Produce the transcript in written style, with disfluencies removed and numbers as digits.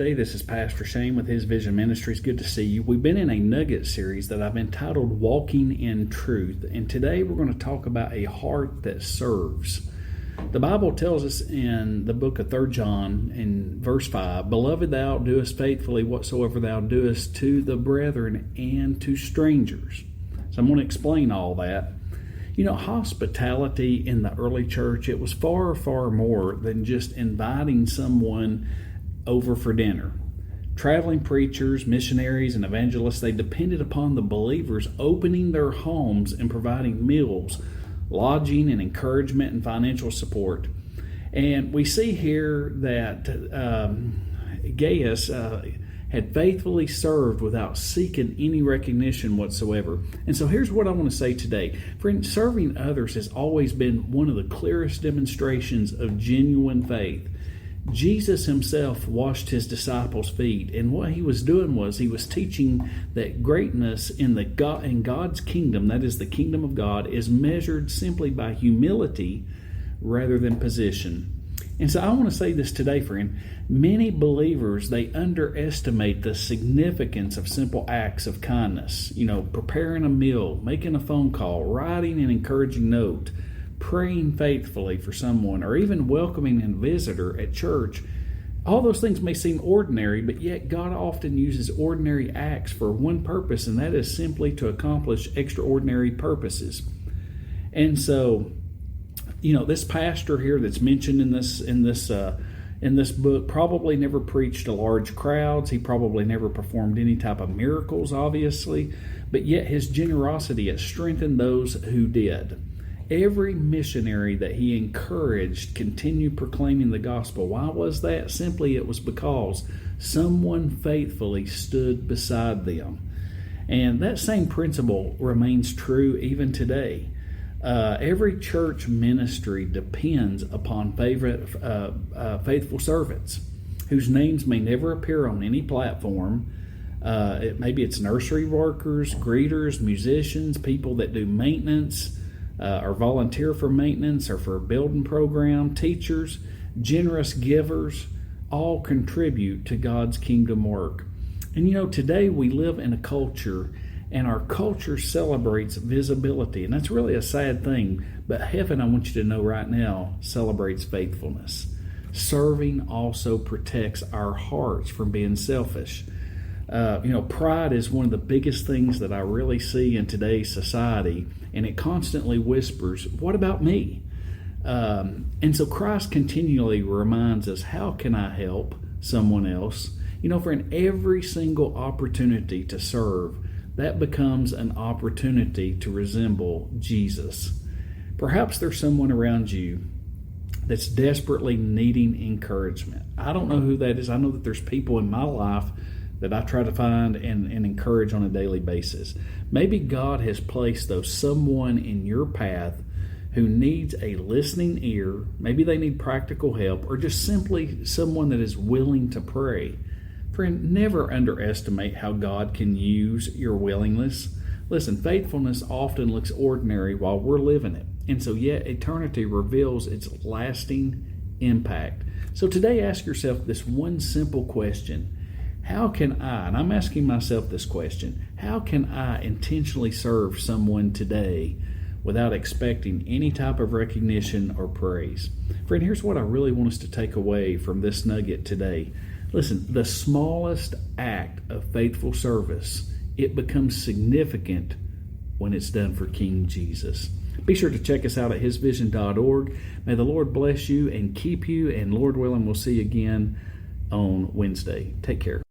today. This is Pastor Shane with His Vision Ministries. Good to see you. We've been in a Nugget series that I've entitled Walking in Truth, and today we're going to talk about a heart that serves. The Bible tells us in the book of 3 John in verse 5, Beloved, thou doest faithfully whatsoever thou doest to the brethren and to strangers. So I'm going to explain all that. You know, hospitality in the early church, it was far, far more than just inviting someone over for dinner. Traveling preachers, missionaries, and evangelists, they depended upon the believers opening their homes and providing meals, lodging, and encouragement and financial support. And we see here that Gaius had faithfully served without seeking any recognition whatsoever. And so here's what I want to say today. Friend, serving others has always been one of the clearest demonstrations of genuine faith. Jesus himself washed his disciples' feet, and what he was doing was he was teaching that greatness in God's kingdom, that is the kingdom of God, is measured simply by humility rather than position. And so I want to say this today, friend. Many believers, they underestimate the significance of simple acts of kindness. You know, preparing a meal, making a phone call, writing an encouraging note, praying faithfully for someone, or even welcoming a visitor at church. All those things may seem ordinary, but yet God often uses ordinary acts for one purpose, and that is simply to accomplish extraordinary purposes. And so, you know, this pastor here that's mentioned in this book probably never preached to large crowds. He probably never performed any type of miracles, obviously, but yet his generosity has strengthened those who did. Every missionary that he encouraged continued proclaiming the gospel. Why was that? Simply it was because someone faithfully stood beside them. And that same principle remains true even today. Every church ministry depends upon faithful servants whose names may never appear on any platform. Maybe it's nursery workers, greeters, musicians, people that do maintenance or volunteer for maintenance or for a building program, teachers, generous givers, all contribute to God's kingdom work. And you know, today we live in a culture, and our culture celebrates visibility. And that's really a sad thing. But heaven, I want you to know right now, celebrates faithfulness. Serving also protects our hearts from being selfish. Pride is one of the biggest things that I really see in today's society. And it constantly whispers, what about me? And so Christ continually reminds us, how can I help someone else? You know, friend, every single opportunity to serve, that becomes an opportunity to resemble Jesus. Perhaps there's someone around you that's desperately needing encouragement. I don't know who that is. I know that there's people in my life that I try to find and encourage on a daily basis. Maybe God has placed someone in your path who needs a listening ear. Maybe they need practical help, or just simply someone that is willing to pray. Friend, never underestimate how God can use your willingness. Listen, faithfulness often looks ordinary while we're living it. And so yet eternity reveals its lasting impact. So today ask yourself this one simple question. How can I, and I'm asking myself this question, how can I intentionally serve someone today without expecting any type of recognition or praise? Friend, here's what I really want us to take away from this nugget today. Listen, the smallest act of faithful service, it becomes significant when it's done for King Jesus. Be sure to check us out at hisvision.org. May the Lord bless you and keep you, and Lord willing, we'll see you again on Wednesday. Take care.